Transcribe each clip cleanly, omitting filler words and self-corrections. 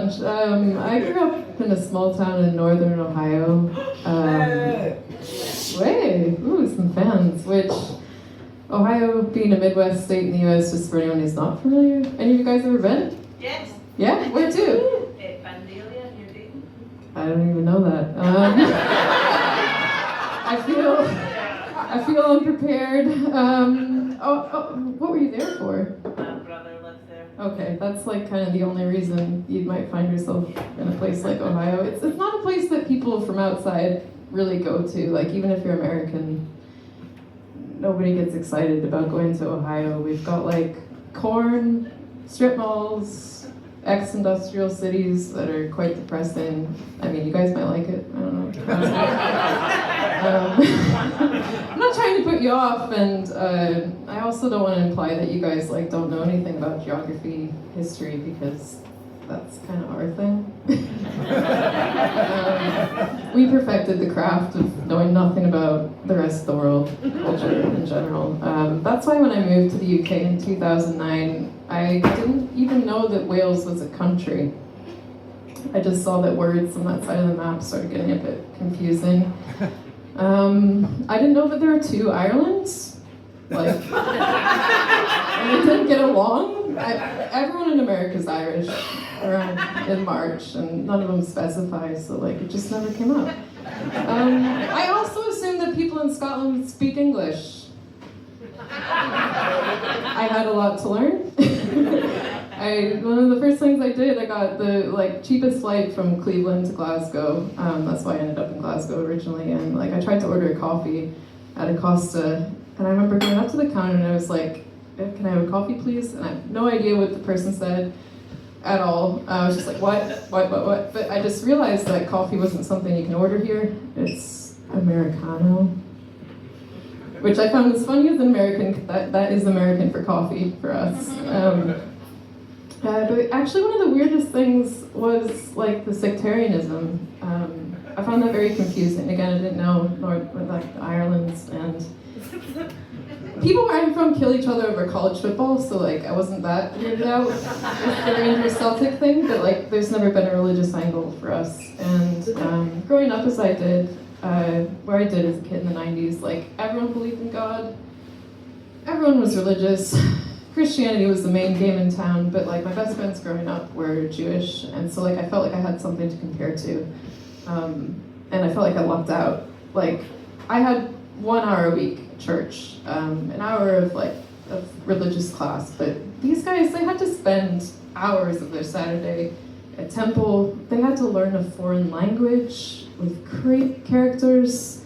bunch. I grew up in a small town in northern Ohio. Ooh, some fans. Which, Ohio being a Midwest state in the U.S., just for anyone who's not familiar. Any of you guys ever been? Yes. Yeah? Where to? Vandalia, near Dayton. I don't even know that. I feel unprepared. What were you there for? My brother lives there. Okay, that's like kind of the only reason you might find yourself in a place like Ohio. It's not a place that people from outside really go to. Like, even if you're American, nobody gets excited about going to Ohio. We've got like corn, strip malls, ex-industrial cities that are quite depressing. I mean, you guys might like it. I don't know. I'm not trying to put you off, and I also don't want to imply that you guys like don't know anything about geography, history, because that's kind of our thing. We perfected the craft of knowing nothing about the rest of the world, culture in general. That's why when I moved to the UK in 2009, I didn't even know that Wales was a country. I just saw that words on that side of the map started getting a bit confusing. I didn't know that there are two Irelands. Like, and they didn't get along. Everyone in America is Irish around in March, and none of them specify, so like it just never came up. I also assumed that people in Scotland speak English. I had a lot to learn. One of the first things I did, I got the cheapest flight from Cleveland to Glasgow. That's why I ended up in Glasgow originally, and I tried to order a coffee at a Costa, and I remember going up to the counter and I was like, "Can I have a coffee, please?" And I have no idea what the person said at all. I was just like, what? But I just realized that coffee wasn't something you can order here. It's Americano. Which I found as funny as an American, that is American for coffee for us. But actually one of the weirdest things was the sectarianism. I found that very confusing. Again, I didn't know the Ireland's, and people where I'm from kill each other over college football, so I wasn't that weirded out with the Rangers Celtic thing, but there's never been a religious angle for us. And growing up as I did, where I did as a kid in the 90s, everyone believed in God, everyone was religious. Christianity was the main game in town, but my best friends growing up were Jewish, and so I felt like I had something to compare to, and I felt like I lucked out. I had 1 hour a week church, an hour of religious class, but these guys, they had to spend hours of their Saturday at temple. They had to learn a foreign language with Greek characters.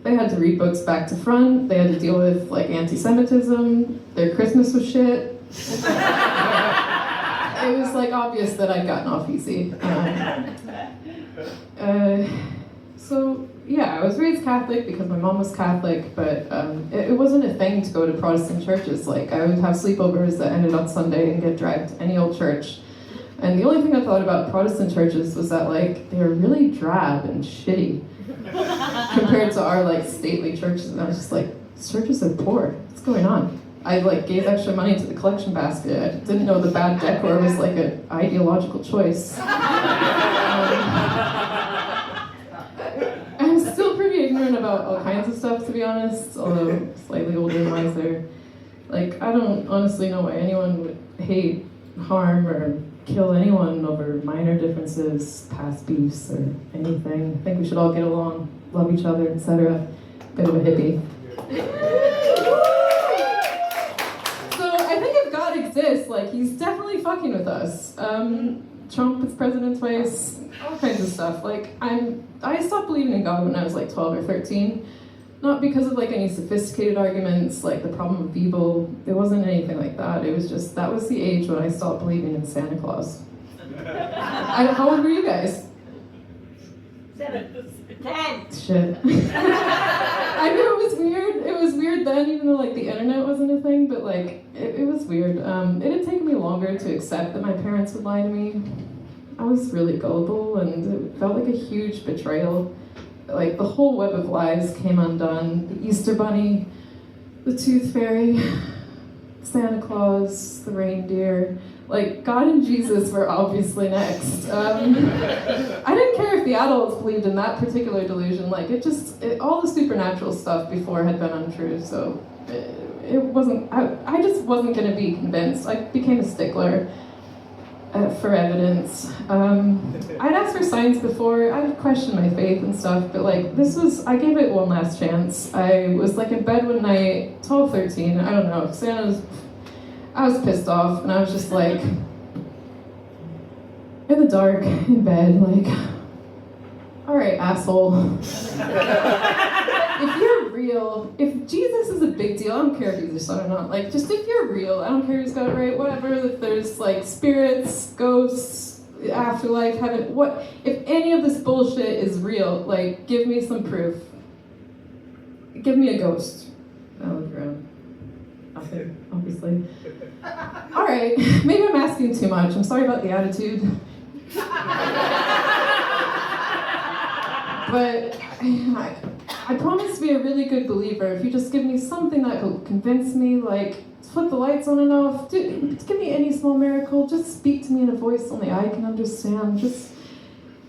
They had to read books back to front. They had to deal with anti-Semitism. Their Christmas was shit. It was obvious that I'd gotten off easy. So yeah, I was raised Catholic because my mom was Catholic, but it wasn't a thing to go to Protestant churches. I would have sleepovers that ended on Sunday and get dragged to any old church. And the only thing I thought about Protestant churches was that they were really drab and shitty compared to our stately churches. And I was just these churches are poor. What's going on? I gave extra money to the collection basket. I didn't know the bad decor was an ideological choice. I'm still pretty ignorant about all kinds of stuff, to be honest, although slightly older and wiser. I don't honestly know why anyone would hate, harm, or kill anyone over minor differences, past beefs, or anything. I think we should all get along, love each other, etc. Bit of a hippie. So I think if God exists, he's definitely fucking with us. Trump is president twice, all kinds of stuff. I stopped believing in God when I was 12 or 13. Not because of any sophisticated arguments, the problem of evil. It wasn't anything like that. It was just, that was the age when I stopped believing in Santa Claus. How old were you guys? 7, 10. Shit. I knew it was weird. It was weird then, even though the internet wasn't a thing, but it was weird. It had taken me longer to accept that my parents would lie to me. I was really gullible, and it felt like a huge betrayal. The whole web of lies came undone. The Easter Bunny, the Tooth Fairy, Santa Claus, the reindeer. Like, God and Jesus were obviously next. I didn't care if the adults believed in that particular delusion. Like, all the supernatural stuff before had been untrue, so it wasn't, I just wasn't going to be convinced. I became a stickler for evidence. I'd asked for signs before. I'd questioned my faith and stuff, but like, I gave it one last chance. I was like in bed one night, 12, 13, I don't know, I was pissed off, and I was just like, in the dark, in bed, like, all right, asshole. If you're real, if Jesus is a big deal, I don't care if he's your son or not, like, just if you're real, I don't care who's got it right, whatever, if there's, like, spirits, ghosts, afterlife, heaven, if any of this bullshit is real, like, give me some proof. Give me a ghost. I look around. Nothing, obviously. All right, maybe I'm asking too much. I'm sorry about the attitude. But I promise to be a really good believer. If you just give me something that will convince me, like flip the lights on and off, give me any small miracle, just speak to me in a voice only I can understand, just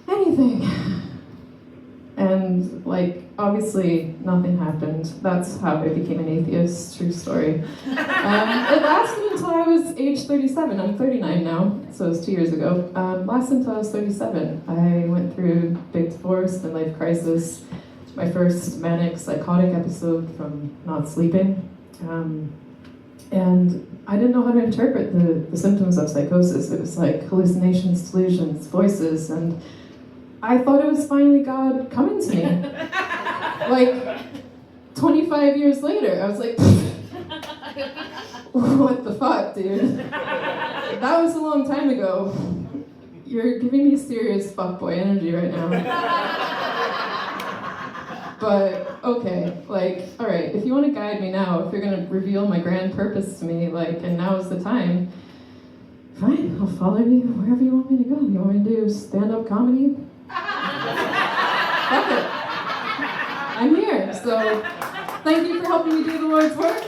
anything. And like, obviously nothing happened. That's how I became an atheist, true story. It lasted until I was age 37. I'm 39 now, so it was 2 years ago. Lasted until I was 37. I went through big divorce and life crisis, my first manic psychotic episode from not sleeping. And I didn't know how to interpret the symptoms of psychosis. It was like hallucinations, delusions, voices, and I thought it was finally God coming to me. Like, 25 years later, I was like, what the fuck, dude? That was a long time ago. You're giving me serious fuckboy energy right now. But, okay, like, all right, if you want to guide me now, if you're going to reveal my grand purpose to me, like, and now is the time, fine, I'll follow you wherever you want me to go. You want me to do stand-up comedy? Fuck it. I'm here, so thank you for helping me do the Lord's work.